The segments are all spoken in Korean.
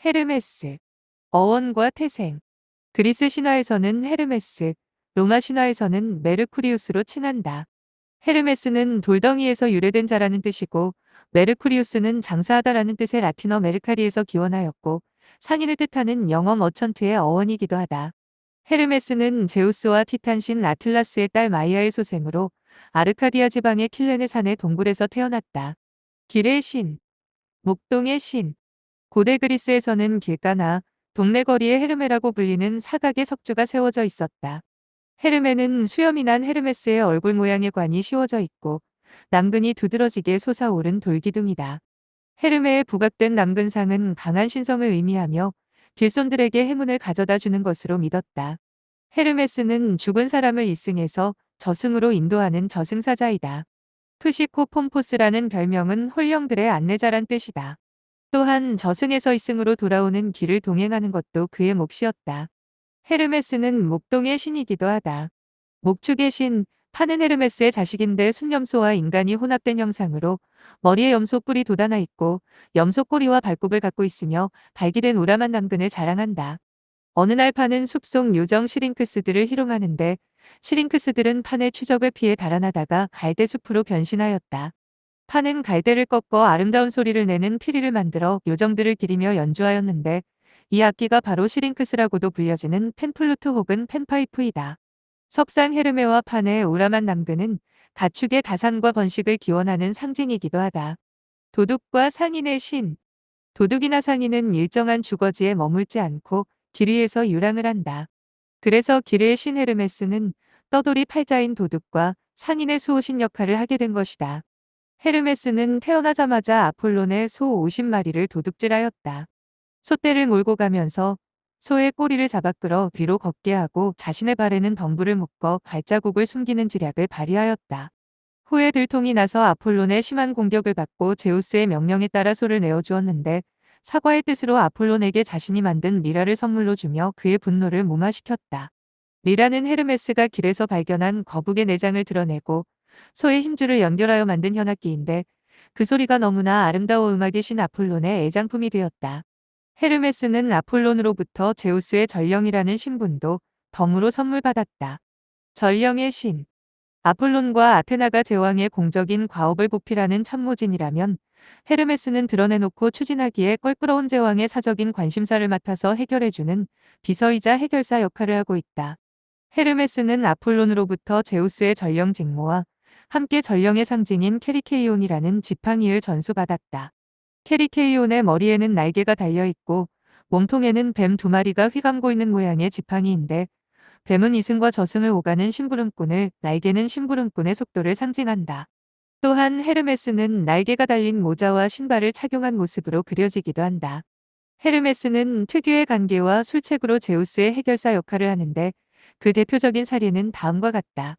헤르메스, 어원과 태생. 그리스 신화에서는 헤르메스, 로마 신화에서는 메르쿠리우스로 칭한다. 헤르메스는 돌덩이에서 유래된 자라는 뜻이고, 메르쿠리우스는 장사하다라는 뜻의 라틴어 메르카리에서 기원하였고, 상인을 뜻하는 영어 머천트의 어원이기도 하다. 헤르메스는 제우스와 티탄신 아틀라스의 딸 마이아의 소생으로 아르카디아 지방의 킬레네 산의 동굴에서 태어났다. 길의 신, 목동의 신. 고대 그리스에서는 길가나 동네 거리에 헤르메라고 불리는 사각의 석주가 세워져 있었다. 헤르메는 수염이 난 헤르메스의 얼굴 모양의 관이 씌워져 있고 남근이 두드러지게 솟아오른 돌기둥이다. 헤르메의 부각된 남근상은 강한 신성을 의미하며 길손들에게 행운을 가져다 주는 것으로 믿었다. 헤르메스는 죽은 사람을 이승에서 저승으로 인도하는 저승사자이다. 푸시코 폼포스라는 별명은 홀령들의 안내자란 뜻이다. 또한 저승에서 이승으로 돌아오는 길을 동행하는 것도 그의 몫이었다. 헤르메스는 목동의 신이기도 하다. 목축의 신, 파는 헤르메스의 자식인데 순염소와 인간이 혼합된 형상으로 머리에 염소 뿔이 돋아나 있고 염소 꼬리와 발굽을 갖고 있으며 발기된 우람한 남근을 자랑한다. 어느 날 파는 숲속 요정 시링크스들을 희롱하는데 시링크스들은 판의 추적을 피해 달아나다가 갈대숲으로 변신하였다. 판은 갈대를 꺾어 아름다운 소리를 내는 피리를 만들어 요정들을 기리며 연주하였는데 이 악기가 바로 시링크스라고도 불려지는 펜플루트 혹은 펜파이프이다. 석상 헤르메와 판의 우람한 남근은 가축의 다산과 번식을 기원하는 상징이기도 하다. 도둑과 상인의 신. 도둑이나 상인은 일정한 주거지에 머물지 않고 길 위에서 유랑을 한다. 그래서 길의 신 헤르메스는 떠돌이 팔자인 도둑과 상인의 수호신 역할을 하게 된 것이다. 헤르메스는 태어나자마자 아폴론의 소 50마리를 도둑질하였다. 소떼를 몰고 가면서 소의 꼬리를 잡아 끌어 뒤로 걷게 하고 자신의 발에는 덤불을 묶어 발자국을 숨기는 지략을 발휘하였다. 후에 들통이 나서 아폴론의 심한 공격을 받고 제우스의 명령에 따라 소를 내어주었는데 사과의 뜻으로 아폴론에게 자신이 만든 미라를 선물로 주며 그의 분노를 무마시켰다. 미라는 헤르메스가 길에서 발견한 거북의 내장을 드러내고 소의 힘줄을 연결하여 만든 현악기인데 그 소리가 너무나 아름다워 음악의 신 아폴론의 애장품이 되었다. 헤르메스는 아폴론으로부터 제우스의 전령이라는 신분도 덤으로 선물받았다. 전령의 신. 아폴론과 아테나가 제왕의 공적인 과업을 보필하는 참모진이라면 헤르메스는 드러내놓고 추진하기에 껄끄러운 제왕의 사적인 관심사를 맡아서 해결해주는 비서이자 해결사 역할을 하고 있다. 헤르메스는 아폴론으로부터 제우스의 전령 직무와 함께 전령의 상징인 케리케이온이라는 지팡이를 전수받았다. 케리케이온의 머리에는 날개가 달려있고 몸통에는 뱀 2마리가 휘감고 있는 모양의 지팡이인데 뱀은 이승과 저승을 오가는 심부름꾼을, 날개는 심부름꾼의 속도를 상징한다. 또한 헤르메스는 날개가 달린 모자와 신발을 착용한 모습으로 그려지기도 한다. 헤르메스는 특유의 간계와 술책으로 제우스의 해결사 역할을 하는데 그 대표적인 사례는 다음과 같다.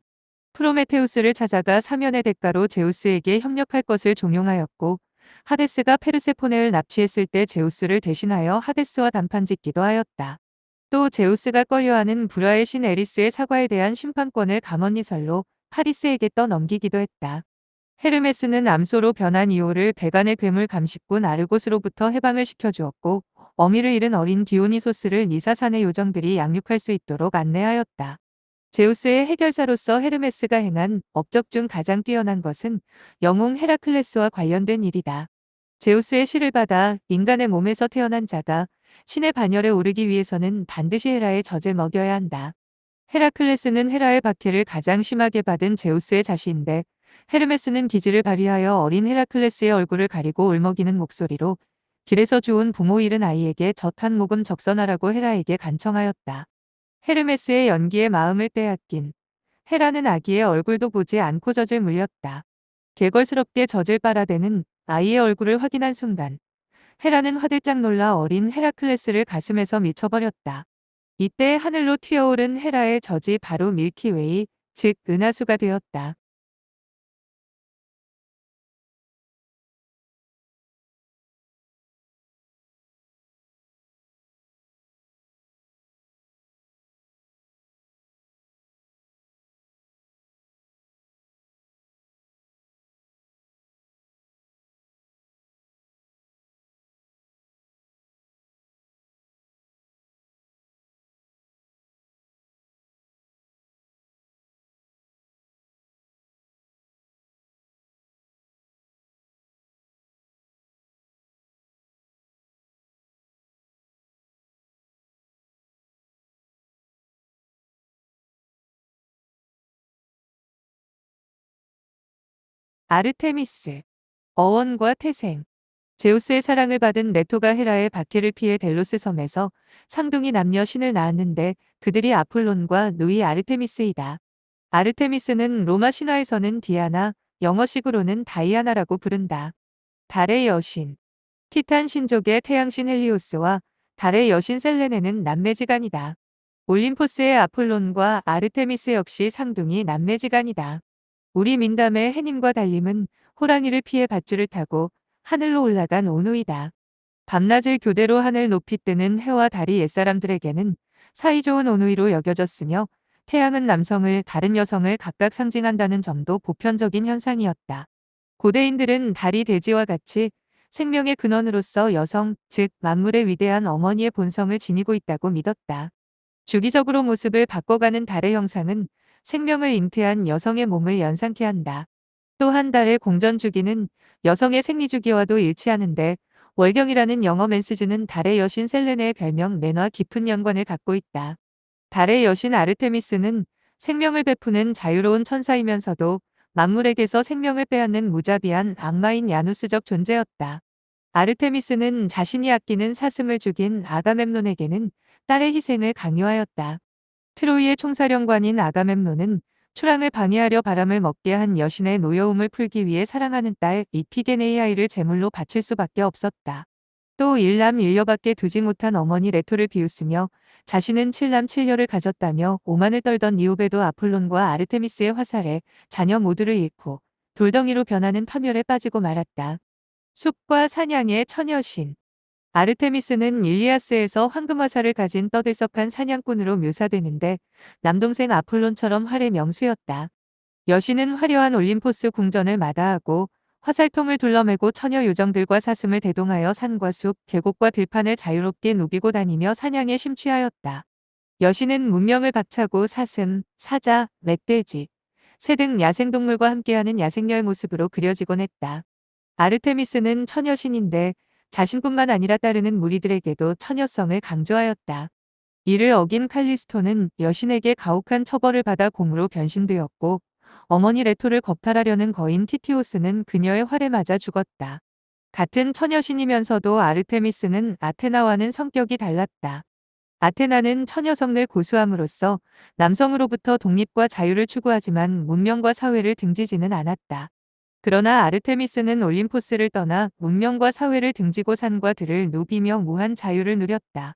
프로메테우스를 찾아가 사면의 대가로 제우스에게 협력할 것을 종용하였고 하데스가 페르세포네를 납치했을 때 제우스를 대신하여 하데스와 담판짓기도 하였다. 또 제우스가 꺼려하는 불화의 신 에리스의 사과에 대한 심판권을 감언이설로 파리스에게 떠넘기기도 했다. 헤르메스는 암소로 변한 이오를 백안의 괴물 감식꾼 아르고스로부터 해방을 시켜주었고 어미를 잃은 어린 디오니소스를 니사산의 요정들이 양육할 수 있도록 안내하였다. 제우스의 해결사로서 헤르메스가 행한 업적 중 가장 뛰어난 것은 영웅 헤라클레스와 관련된 일이다. 제우스의 시를 받아 인간의 몸에서 태어난 자가 신의 반열에 오르기 위해서는 반드시 헤라의 젖을 먹여야 한다. 헤라클레스는 헤라의 박해를 가장 심하게 받은 제우스의 자신인데 헤르메스는 기지를 발휘하여 어린 헤라클레스의 얼굴을 가리고 울먹이는 목소리로 길에서 주운 부모 잃은 아이에게 젖 한 모금 적선하라고 헤라에게 간청하였다. 헤르메스의 연기에 마음을 빼앗긴 헤라는 아기의 얼굴도 보지 않고 젖을 물렸다. 개걸스럽게 젖을 빨아대는 아이의 얼굴을 확인한 순간 헤라는 화들짝 놀라 어린 헤라클레스를 가슴에서 밀쳐버렸다. 이때 하늘로 튀어오른 헤라의 젖이 바로 밀키웨이, 즉 은하수가 되었다. 아르테미스, 어원과 태생. 제우스의 사랑을 받은 레토가 헤라의 박해를 피해 델로스 섬에서 상둥이 남녀 신을 낳았는데 그들이 아폴론과 누이 아르테미스이다. 아르테미스는 로마 신화에서는 디아나, 영어식으로는 다이아나라고 부른다. 달의 여신. 티탄 신족의 태양신 헬리오스와 달의 여신 셀레네는 남매지간이다. 올림포스의 아폴론과 아르테미스 역시 상둥이 남매지간이다. 우리 민담의 해님과 달림은 호랑이를 피해 밧줄을 타고 하늘로 올라간 오누이다. 밤낮을 교대로 하늘 높이 뜨는 해와 달이 옛사람들에게는 사이좋은 오누이로 여겨졌으며 태양은 남성을 다른 여성을 각각 상징한다는 점도 보편적인 현상이었다. 고대인들은 달이 대지와 같이 생명의 근원으로서 여성, 즉 만물의 위대한 어머니의 본성을 지니고 있다고 믿었다. 주기적으로 모습을 바꿔가는 달의 형상은 생명을 잉태한 여성의 몸을 연상케 한다. 또한 달의 공전 주기는 여성의 생리 주기와도 일치하는데 월경이라는 영어 맨스즈는 달의 여신 셀레네의 별명 맨과 깊은 연관을 갖고 있다. 달의 여신 아르테미스는 생명을 베푸는 자유로운 천사이면서도 만물에게서 생명을 빼앗는 무자비한 악마인 야누스적 존재였다. 아르테미스는 자신이 아끼는 사슴을 죽인 아가멤논에게는 딸의 희생을 강요하였다. 트로이의 총사령관인 아가멤논은 초랑을 방해하려 바람을 먹게 한 여신의 노여움을 풀기 위해 사랑하는 딸 이피게네이아이를 제물로 바칠 수밖에 없었다. 또 일남 일녀밖에 두지 못한 어머니 레토를 비웃으며 자신은 칠남 칠녀를 가졌다며 오만을 떨던 니오베도 아폴론과 아르테미스의 화살에 자녀 모두를 잃고 돌덩이로 변하는 파멸에 빠지고 말았다. 숲과 사냥의 처녀신. 아르테미스는 일리아스에서 황금화살을 가진 떠들썩한 사냥꾼으로 묘사되는데 남동생 아폴론처럼 활의 명수였다. 여신은 화려한 올림포스 궁전을 마다하고 화살통을 둘러매고 처녀 요정들과 사슴을 대동하여 산과 숲, 계곡과 들판을 자유롭게 누비고 다니며 사냥에 심취하였다. 여신은 문명을 박차고 사슴, 사자, 멧돼지, 새 등 야생동물과 함께하는 야생녀의 모습으로 그려지곤 했다. 아르테미스는 처녀신인데 자신뿐만 아니라 따르는 무리들에게도 처녀성을 강조하였다. 이를 어긴 칼리스토는 여신에게 가혹한 처벌을 받아 곰으로 변신되었고 어머니 레토를 겁탈하려는 거인 티티오스는 그녀의 활에 맞아 죽었다. 같은 처녀신이면서도 아르테미스는 아테나와는 성격이 달랐다. 아테나는 처녀성을 고수함으로써 남성으로부터 독립과 자유를 추구하지만 문명과 사회를 등지지는 않았다. 그러나 아르테미스는 올림포스를 떠나 문명과 사회를 등지고 산과 들을 누비며 무한 자유를 누렸다.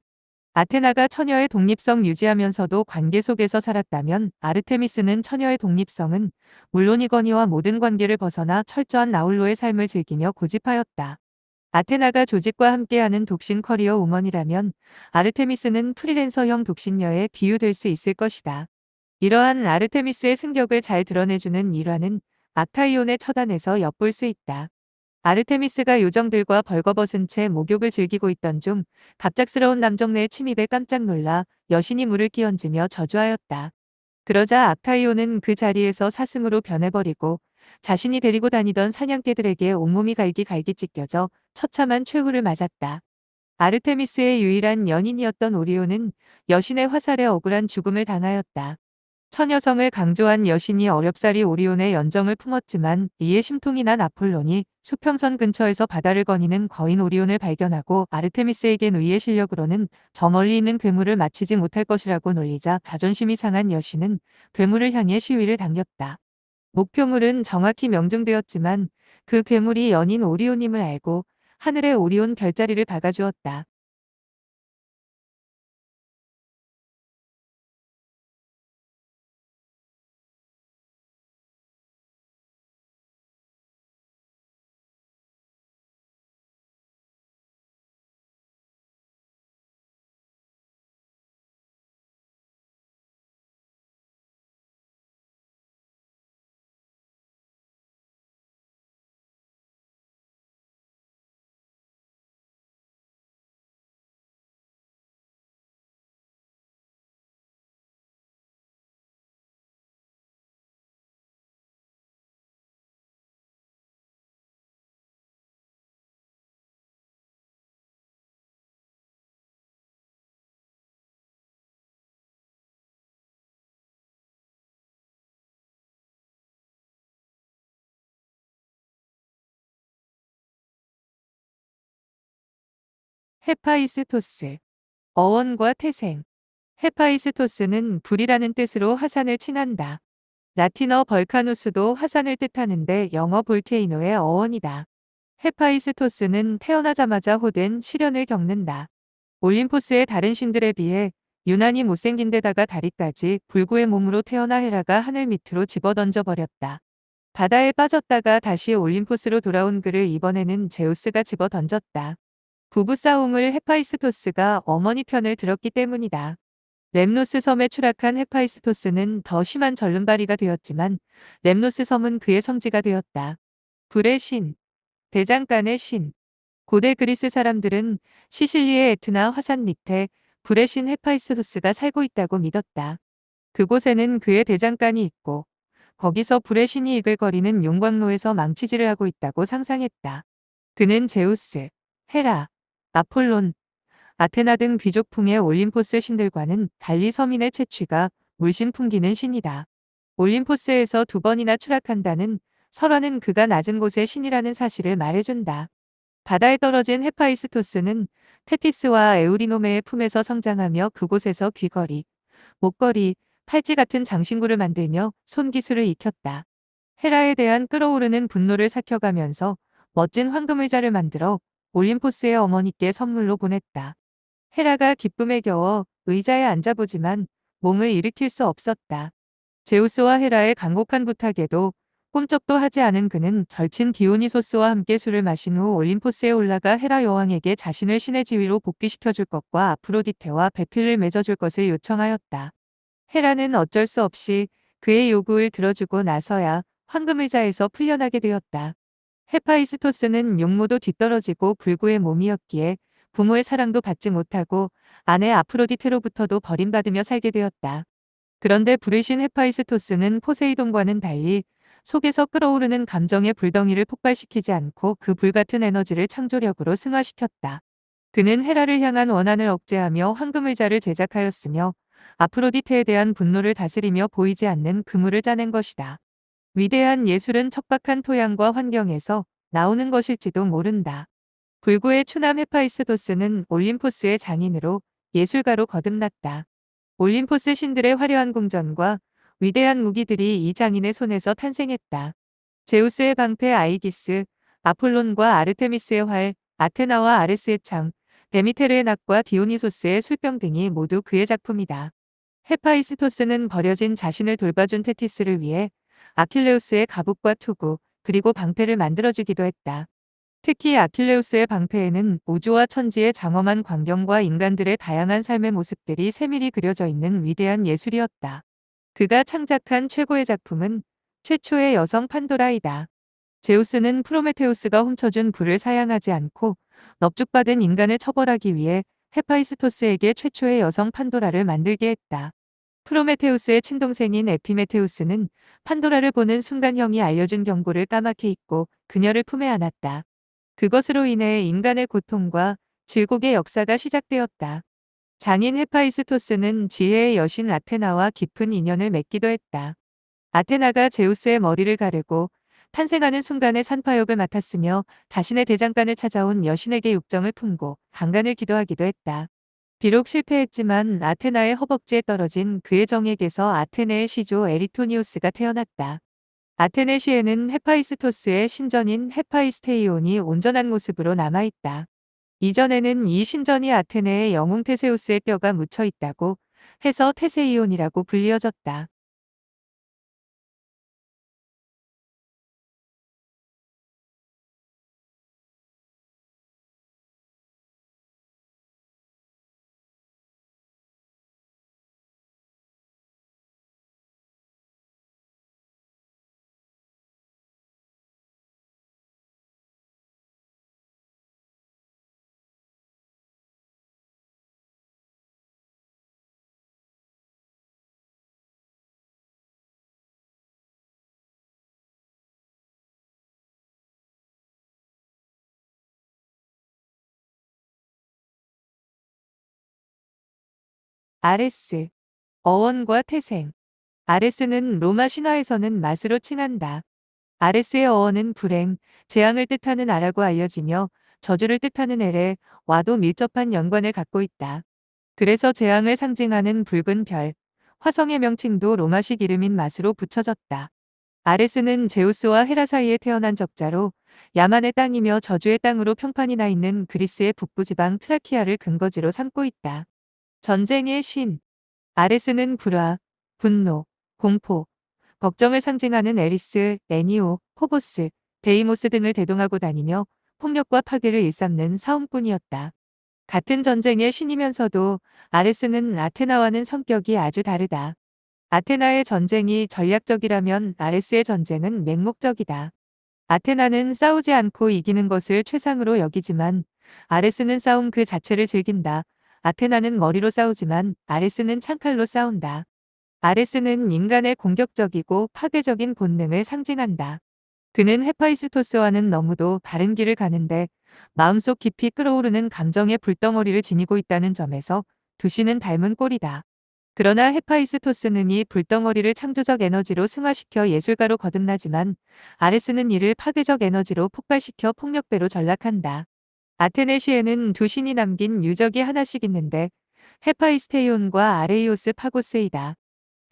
아테나가 처녀의 독립성 유지하면서도 관계 속에서 살았다면 아르테미스는 처녀의 독립성은 물론이거니와 모든 관계를 벗어나 철저한 나홀로의 삶을 즐기며 고집하였다. 아테나가 조직과 함께하는 독신 커리어 우먼이라면 아르테미스는 프리랜서형 독신녀에 비유될 수 있을 것이다. 이러한 아르테미스의 승격을 잘 드러내주는 일화는 악타이온의 처단에서 엿볼 수 있다. 아르테미스가 요정들과 벌거벗은 채 목욕을 즐기고 있던 중 갑작스러운 남정네의 침입에 깜짝 놀라 여신이 물을 끼얹으며 저주하였다. 그러자 악타이온은 그 자리에서 사슴으로 변해버리고 자신이 데리고 다니던 사냥개들에게 온몸이 갈기갈기 찢겨져 처참한 최후를 맞았다. 아르테미스의 유일한 연인이었던 오리온은 여신의 화살에 억울한 죽음을 당하였다. 처녀성을 강조한 여신이 어렵사리 오리온의 연정을 품었지만 이에 심통이 난 아폴론이 수평선 근처에서 바다를 거니는 거인 오리온을 발견하고 아르테미스에게 누이의 실력으로는 저 멀리 있는 괴물을 맞히지 못할 것이라고 놀리자 자존심이 상한 여신은 괴물을 향해 시위를 당겼다. 목표물은 정확히 명중되었지만 그 괴물이 연인 오리온임을 알고 하늘에 오리온 별자리를 박아주었다. 헤파이스토스. 어원과 태생. 헤파이스토스는 불이라는 뜻으로 화산을 칭한다. 라틴어 벌카누스도 화산을 뜻하는데 영어 볼케이노의 어원이다. 헤파이스토스는 태어나자마자 호된 시련을 겪는다. 올림포스의 다른 신들에 비해 유난히 못생긴 데다가 다리까지 불구의 몸으로 태어나 헤라가 하늘 밑으로 집어던져 버렸다. 바다에 빠졌다가 다시 올림포스로 돌아온 그를 이번에는 제우스가 집어던졌다. 부부싸움을 헤파이스토스가 어머니 편을 들었기 때문이다. 렘노스 섬에 추락한 헤파이스토스는 더 심한 절름발이가 되었지만 렘노스 섬은 그의 성지가 되었다. 불의 신, 대장간의 신. 고대 그리스 사람들은 시실리의 에트나 화산 밑에 불의 신 헤파이스토스가 살고 있다고 믿었다. 그곳에는 그의 대장간이 있고 거기서 불의 신이 이글거리는 용광로에서 망치질을 하고 있다고 상상했다. 그는 제우스, 헤라, 아폴론, 아테나 등 귀족풍의 올림포스 신들과는 달리 서민의 채취가 물씬 풍기는 신이다. 올림포스에서 2번이나 추락한다는 설화는 그가 낮은 곳의 신이라는 사실을 말해준다. 바다에 떨어진 헤파이스토스는 테티스와 에우리노메의 품에서 성장하며 그곳에서 귀걸이, 목걸이, 팔찌 같은 장신구를 만들며 손기술을 익혔다. 헤라에 대한 끓어오르는 분노를 삭혀가면서 멋진 황금의자를 만들어 올림포스의 어머니께 선물로 보냈다. 헤라가 기쁨에 겨워 의자에 앉아보지만 몸을 일으킬 수 없었다. 제우스와 헤라의 간곡한 부탁에도 꿈쩍도 하지 않은 그는 절친 디오니소스와 함께 술을 마신 후 올림포스에 올라가 헤라 여왕에게 자신을 신의 지위로 복귀시켜줄 것과 아프로디테와 배필을 맺어줄 것을 요청하였다. 헤라는 어쩔 수 없이 그의 요구를 들어주고 나서야 황금의자에서 풀려나게 되었다. 헤파이스토스는 용모도 뒤떨어지고 불구의 몸이었기에 부모의 사랑도 받지 못하고 아내 아프로디테로부터도 버림받으며 살게 되었다. 그런데 부르신 헤파이스토스는 포세이돈과는 달리 속에서 끓어오르는 감정의 불덩이를 폭발시키지 않고 그 불같은 에너지를 창조력으로 승화시켰다. 그는 헤라를 향한 원한을 억제하며 황금의자를 제작하였으며 아프로디테에 대한 분노를 다스리며 보이지 않는 그물을 짜낸 것이다. 위대한 예술은 척박한 토양과 환경에서 나오는 것일지도 모른다. 불구의 추남 헤파이스토스는 올림포스의 장인으로 예술가로 거듭났다. 올림포스 신들의 화려한 궁전과 위대한 무기들이 이 장인의 손에서 탄생했다. 제우스의 방패 아이기스, 아폴론과 아르테미스의 활, 아테나와 아레스의 창, 데미테르의 낙과 디오니소스의 술병 등이 모두 그의 작품이다. 헤파이스토스는 버려진 자신을 돌봐준 테티스를 위해 아킬레우스의 갑옷과 투구, 그리고 방패를 만들어주기도 했다. 특히 아킬레우스의 방패에는 우주와 천지의 장엄한 광경과 인간들의 다양한 삶의 모습들이 세밀히 그려져 있는 위대한 예술이었다. 그가 창작한 최고의 작품은 최초의 여성 판도라이다. 제우스는 프로메테우스가 훔쳐준 불을 사양하지 않고 넙죽받은 인간을 처벌하기 위해 헤파이스토스에게 최초의 여성 판도라를 만들게 했다. 프로메테우스의 친동생인 에피메테우스는 판도라를 보는 순간 형이 알려준 경고를 까맣게 잊고 그녀를 품에 안았다. 그것으로 인해 인간의 고통과 질곡의 역사가 시작되었다. 장인 헤파이스토스는 지혜의 여신 아테나와 깊은 인연을 맺기도 했다. 아테나가 제우스의 머리를 가르고 탄생하는 순간의 산파역을 맡았으며 자신의 대장간을 찾아온 여신에게 육정을 품고 강간을 기도하기도 했다. 비록 실패했지만 아테나의 허벅지에 떨어진 그의 정액에서 아테네의 시조 에리토니우스가 태어났다. 아테네 시에는 헤파이스토스의 신전인 헤파이스테이온이 온전한 모습으로 남아있다. 이전에는 이 신전이 아테네의 영웅 테세우스의 뼈가 묻혀 있다고 해서 테세이온이라고 불리어졌다. 아레스. 어원과 태생. 아레스는 로마 신화에서는 마스로 칭한다. 아레스의 어원은 불행, 재앙을 뜻하는 아라고 알려지며 저주를 뜻하는 엘에 와도 밀접한 연관을 갖고 있다. 그래서 재앙을 상징하는 붉은 별, 화성의 명칭도 로마식 이름인 마스로 붙여졌다. 아레스는 제우스와 헤라 사이에 태어난 적자로 야만의 땅이며 저주의 땅으로 평판이 나 있는 그리스의 북부 지방 트라키아를 근거지로 삼고 있다. 전쟁의 신. 아레스는 불화, 분노, 공포, 걱정을 상징하는 에리스, 애니오, 포보스, 데이모스 등을 대동하고 다니며 폭력과 파괴를 일삼는 사움꾼이었다. 같은 전쟁의 신이면서도 아레스는 아테나와는 성격이 아주 다르다. 아테나의 전쟁이 전략적이라면 아레스의 전쟁은 맹목적이다. 아테나는 싸우지 않고 이기는 것을 최상으로 여기지만 아레스는 싸움 그 자체를 즐긴다. 아테나는 머리로 싸우지만 아레스는 창칼로 싸운다. 아레스는 인간의 공격적이고 파괴적인 본능을 상징한다. 그는 헤파이스토스와는 너무도 다른 길을 가는데 마음속 깊이 끓어오르는 감정의 불덩어리를 지니고 있다는 점에서 두씨는 닮은 꼴이다. 그러나 헤파이스토스는 이 불덩어리를 창조적 에너지로 승화시켜 예술가로 거듭나지만 아레스는 이를 파괴적 에너지로 폭발시켜 폭력배로 전락한다. 아테네 시에는 두 신이 남긴 유적이 하나씩 있는데 헤파이스테이온과 아레이오스 파고스이다.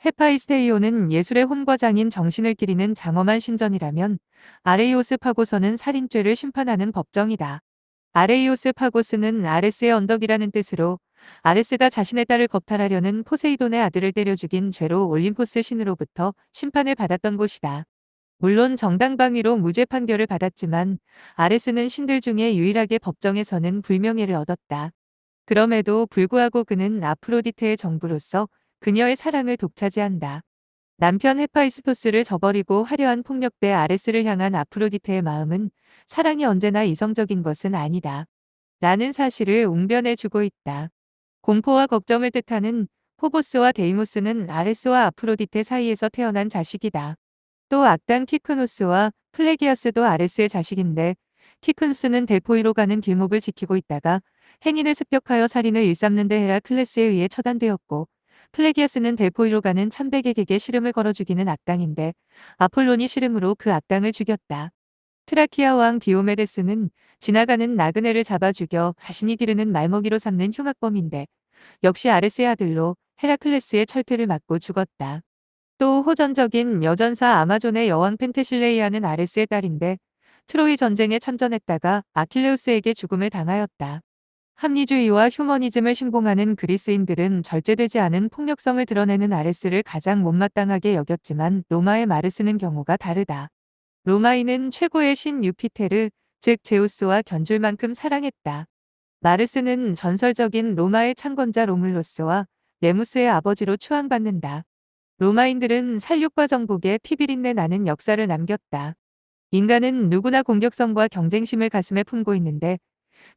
헤파이스테이온은 예술의 혼과장인 정신을 기리는 장엄한 신전이라면 아레이오스 파고서는 살인죄를 심판하는 법정이다. 아레이오스 파고스는 아레스의 언덕이라는 뜻으로 아레스가 자신의 딸을 겁탈하려는 포세이돈의 아들을 때려 죽인 죄로 올림포스 신으로부터 심판을 받았던 곳이다. 물론 정당방위로 무죄 판결을 받았지만 아레스는 신들 중에 유일하게 법정에서는 불명예를 얻었다. 그럼에도 불구하고 그는 아프로디테의 정부로서 그녀의 사랑을 독차지한다. 남편 헤파이스토스를 저버리고 화려한 폭력배 아레스를 향한 아프로디테의 마음은 사랑이 언제나 이성적인 것은 아니다. 라는 사실을 웅변해주고 있다. 공포와 걱정을 뜻하는 포보스와 데이모스는 아레스와 아프로디테 사이에서 태어난 자식이다. 또 악당 키크노스와 플레기아스도 아레스의 자식인데 키크노스는 델포이로 가는 길목을 지키고 있다가 행인을 습격하여 살인을 일삼는 데 헤라클레스에 의해 처단되었고 플레기아스는 델포이로 가는 천백에게 시름을 걸어 죽이는 악당인데 아폴론이 시름으로 그 악당을 죽였다. 트라키아 왕 디오메데스는 지나가는 나그네를 잡아 죽여 자신이 기르는 말먹이로 삼는 흉악범인데 역시 아레스의 아들로 헤라클레스의 철퇴를 맞고 죽었다. 또 호전적인 여전사 아마존의 여왕 펜테실레이아는 아레스의 딸인데 트로이 전쟁에 참전했다가 아킬레우스에게 죽음을 당하였다. 합리주의와 휴머니즘을 신봉하는 그리스인들은 절제되지 않은 폭력성을 드러내는 아레스를 가장 못마땅하게 여겼지만 로마의 마르스는 경우가 다르다. 로마인은 최고의 신 유피테르, 즉 제우스와 견줄 만큼 사랑했다. 마르스는 전설적인 로마의 창건자 로물로스와 레무스의 아버지로 추앙받는다. 로마인들은 살육과 정복에 피비린내 나는 역사를 남겼다. 인간은 누구나 공격성과 경쟁심을 가슴에 품고 있는데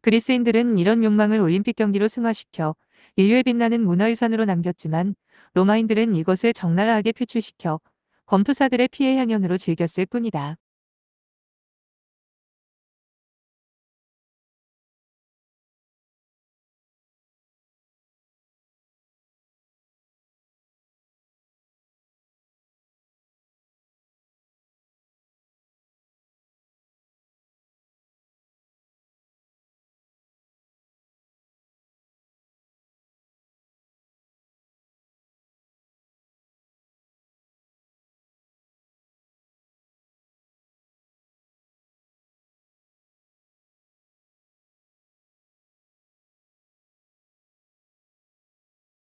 그리스인들은 이런 욕망을 올림픽 경기로 승화시켜 인류의 빛나는 문화유산으로 남겼지만 로마인들은 이것을 적나라하게 표출시켜 검투사들의 피해 향연으로 즐겼을 뿐이다.